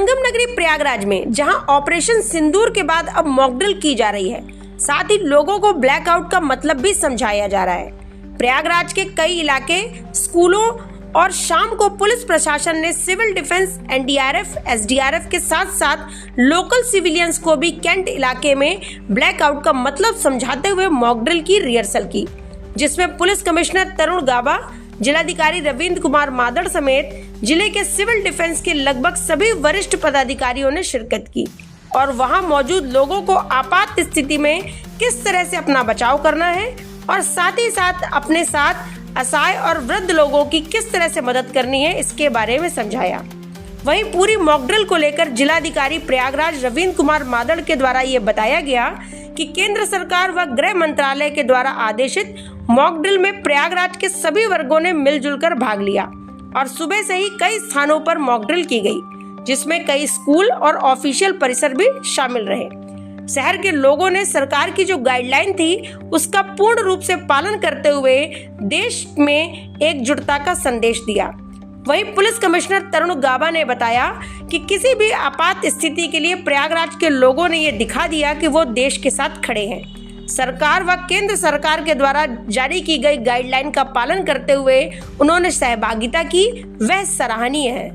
संगम नगरी प्रयागराज में जहां ऑपरेशन सिंदूर के बाद अब मॉकड्रिल की जा रही है, साथ ही लोगों को ब्लैकआउट का मतलब भी समझाया जा रहा है। प्रयागराज के कई इलाके, स्कूलों और शाम को पुलिस प्रशासन ने सिविल डिफेंस, एनडीआरएफ, एसडीआरएफ के साथ साथ लोकल सिविलियंस को भी कैंट इलाके में ब्लैकआउट का मतलब समझाते हुए मॉकड्रिल की रिहर्सल की, जिसमें पुलिस कमिश्नर तरुण गाबा, जिलाधिकारी रविंद्र कुमार मादड़ समेत जिले के सिविल डिफेंस के लगभग सभी वरिष्ठ पदाधिकारियों ने शिरकत की और वहां मौजूद लोगों को आपात स्थिति में किस तरह से अपना बचाव करना है और साथ ही साथ अपने साथ असहाय और वृद्ध लोगों की किस तरह से मदद करनी है, इसके बारे में समझाया। वहीं पूरी मॉकड्रिल को लेकर जिलाधिकारी प्रयागराज रविंद्र कुमार मादड़ के द्वारा ये बताया गया कि केंद्र सरकार व गृह मंत्रालय के द्वारा आदेशित मॉकड्रिल में प्रयागराज के सभी वर्गों ने मिलजुल कर भाग लिया और सुबह से ही कई स्थानों पर मॉकड्रिल की गई, जिसमें कई स्कूल और ऑफिशियल परिसर भी शामिल रहे। शहर के लोगों ने सरकार की जो गाइडलाइन थी उसका पूर्ण रूप से पालन करते हुए देश में एकजुटता का संदेश दिया। वहीं पुलिस कमिश्नर तरुण गाबा ने बताया कि किसी भी आपात स्थिति के लिए प्रयागराज के लोगों ने ये दिखा दिया कि वो देश के साथ खड़े हैं। सरकार व केंद्र सरकार के द्वारा जारी की गई गाइडलाइन का पालन करते हुए उन्होंने सहभागिता की, वह सराहनीय है।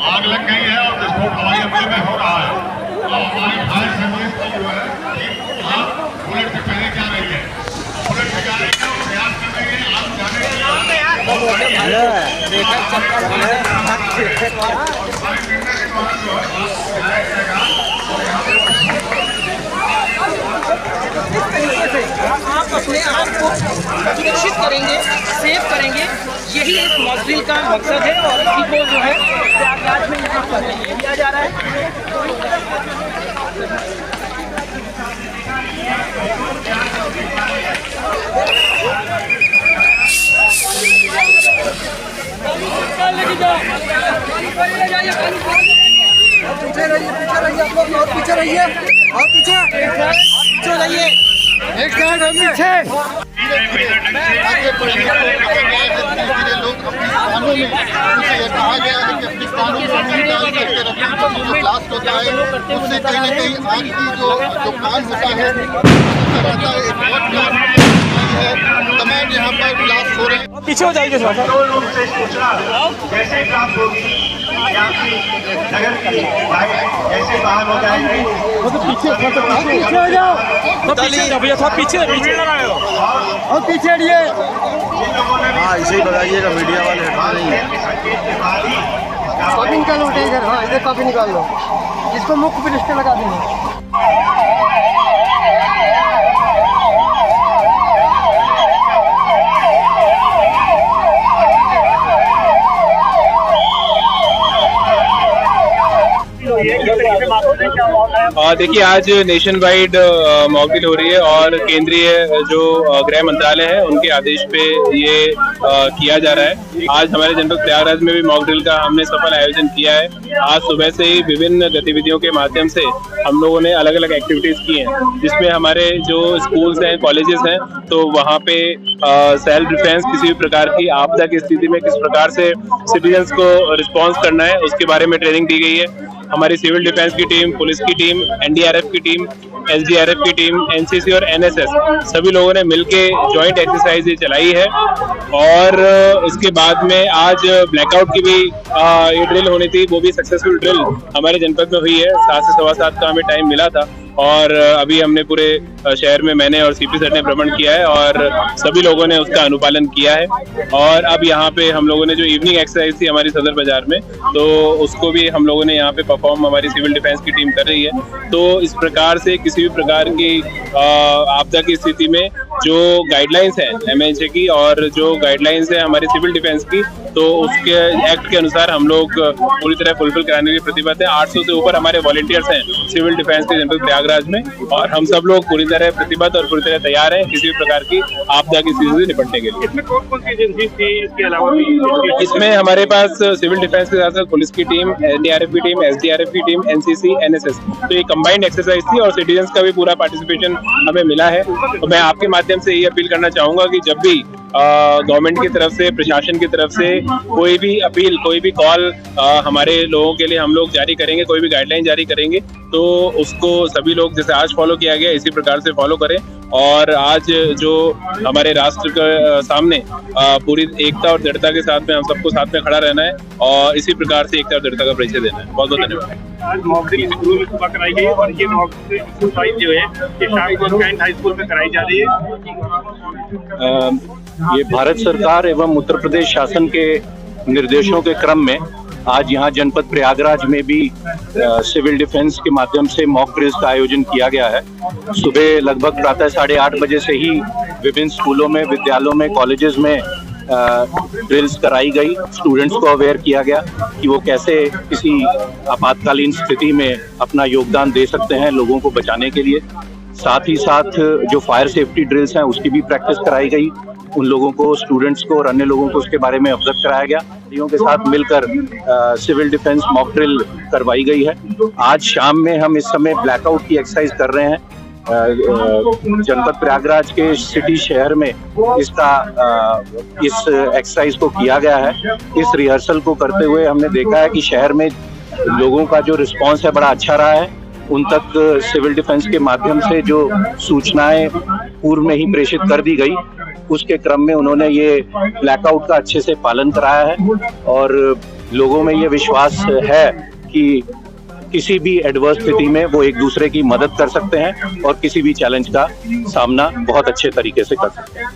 आग लग गई है और विस्फोट हवाई अड्डे में हो रहा है और हमारी फायर सर्विस की जो है आप बुलेट से पहले जा रही है, बुलेट से जा रही है और प्रयास कर रही है आग जाने के लिए। आप अपने आप को सुरक्षित करेंगे, सेफ करेंगे, यही इस मॉकड्रिल का मकसद है और इसी को जो है प्रयागराज में यहाँ पर किया जा रहा है। पीछे रहिए आप लोग, और पीछे रहिए और पीछे रहिए, एक साइड हम पीछे। लोग अपने स्थानों में उनसे यह कहा गया है कि अपने स्थानों में करके रखें, जो ब्लास्ट होता है उससे कहीं न कहीं आग की जो कान होता है रहता है। एक बहुत कमांड यहाँ पर ब्लास्ट हो रहे हैं। पीछे हो जाइए थोड़ा सा। जैसे ब्लास्ट होगी नगर की ऐसे बाहर हो जाएंगे, पीछे हो जाओ, भैया थोड़ा पीछे और पीछे हटिए। हाँ इसे ही बताइएगा, मीडिया वाले हटा नहीं है। कॉपी निकालो इधर, हाँ इधर कॉपी निकाल लो, इसको मुख्य पृष्ठ पे लगा देंगे। देखिए आज नेशन वाइड मॉकड्रिल हो रही है और केंद्रीय जो गृह मंत्रालय है उनके आदेश पे ये किया जा रहा है। आज हमारे जनपद प्रयागराज में भी मॉकड्रिल का हमने सफल आयोजन किया है। आज सुबह से ही विभिन्न गतिविधियों के माध्यम से हम लोगों ने अलग अलग एक्टिविटीज की हैं, जिसमें हमारे जो स्कूल्स हैं, कॉलेजेस हैं, तो वहाँ पे सेल्फ डिफेंस, किसी भी प्रकार की आपदा की स्थिति में किस प्रकार से सिटीजन्स को रिस्पॉन्स करना है उसके बारे में ट्रेनिंग दी गई है। हमारी सिविल डिफेंस की टीम, पुलिस की टीम, एनडीआरएफ की टीम, एसडीआरएफ की टीम, एनसीसी और एनएसएस सभी लोगों ने मिलके जॉइंट एक्सरसाइज ये चलाई है। और इसके बाद में आज ब्लैकआउट की भी ये ड्रिल होनी थी, वो भी सक्सेसफुल ड्रिल हमारे जनपद में हुई है। 7 से 7:15 का हमें टाइम मिला था और अभी हमने पूरे शहर में मैंने और सीपी सर ने भ्रमण किया है और सभी लोगों ने उसका अनुपालन किया है। और अब यहाँ पे हम लोगों ने जो इवनिंग एक्सरसाइज थी हमारी सदर बाजार में, तो उसको भी हम लोगों ने यहाँ पे परफॉर्म हमारी सिविल डिफेंस की टीम कर रही है। तो इस प्रकार से किसी भी प्रकार की आपदा की स्थिति में जो गाइडलाइंस है MHA की और जो गाइडलाइंस है हमारे सिविल डिफेंस की, तो उसके एक्ट के अनुसार हम लोग पूरी तरह फुलफिल कराने के लिए प्रतिबद्ध हैं। 800 से ऊपर हमारे वॉलंटियर्स हैं सिविल डिफेंस के जनपद प्रयागराज में, और हम सब लोग पूरी तरह प्रतिबद्ध और पूरी तरह तैयार हैं किसी भी प्रकार की आपदा की स्थिति से निपटने के लिए। इसमें कौन कौन सी एजेंसी थी, इसके अलावा भी? इसमें हमारे पास सिविल डिफेंस के साथ साथ पुलिस की टीम, NDRF की टीम, SDRF की टीम, NCC, NSS, तो ये कंबाइंड एक्सरसाइज थी और सिटीजन्स का भी पूरा पार्टिसिपेशन हमें मिला है। तो मैं आपके माध्यम से ये अपील करना चाहूंगा कि जब भी गवर्नमेंट की तरफ से, प्रशासन की तरफ से कोई भी अपील, कोई भी कॉल हमारे लोगों के लिए हम लोग जारी करेंगे, कोई भी गाइडलाइन जारी करेंगे, तो उसको सभी लोग जैसे आज फॉलो किया गया इसी प्रकार से फॉलो करें। और आज जो हमारे राष्ट्र के सामने पूरी एकता और दृढ़ता के साथ में हम सबको साथ में खड़ा रहना है और इसी प्रकार से एकता और दृढ़ता का परिचय देना है। बहुत बहुत धन्यवाद। आज मॉक ड्रिल स्कूलों में सुबह कराई गई और ये मॉक ड्रिल एक्सरसाइज जो है ये शाम को कैंट हाई स्कूल में कराई जा रही है। ये भारत सरकार एवं उत्तर प्रदेश शासन के निर्देशों के क्रम में आज यहाँ जनपद प्रयागराज में भी सिविल डिफेंस के माध्यम से मॉक ड्रिल्स का आयोजन किया गया है। सुबह लगभग प्रातः 8:30 बजे से ही विभिन्न स्कूलों में, विद्यालयों में, कॉलेजेस में ड्रिल्स कराई गई। स्टूडेंट्स को अवेयर किया गया कि वो कैसे किसी आपातकालीन स्थिति में अपना योगदान दे सकते हैं लोगों को बचाने के लिए। साथ ही साथ जो फायर सेफ्टी ड्रिल्स हैं उसकी भी प्रैक्टिस कराई गई। उन लोगों को, स्टूडेंट्स को और अन्य लोगों को उसके बारे में अवगत कराया गया। के साथ मिलकर सिविल डिफेंस मॉक ड्रिल करवाई गई है। आज शाम में हम इस समय ब्लैकआउट की एक्सरसाइज कर रहे हैं। जनपद प्रयागराज के सिटी शहर में इस एक्सरसाइज को किया गया है। इस रिहर्सल को करते हुए हमने देखा है कि शहर में लोगों का जो रिस्पांस है बड़ा अच्छा रहा है। उन तक सिविल डिफेंस के माध्यम से जो सूचनाएं पूर्व में ही प्रेषित कर दी गई, उसके क्रम में उन्होंने ये ब्लैकआउट का अच्छे से पालन कराया है और लोगों में ये विश्वास है कि किसी भी एडवर्स स्थिति में वो एक दूसरे की मदद कर सकते हैं और किसी भी चैलेंज का सामना बहुत अच्छे तरीके से कर सकते हैं।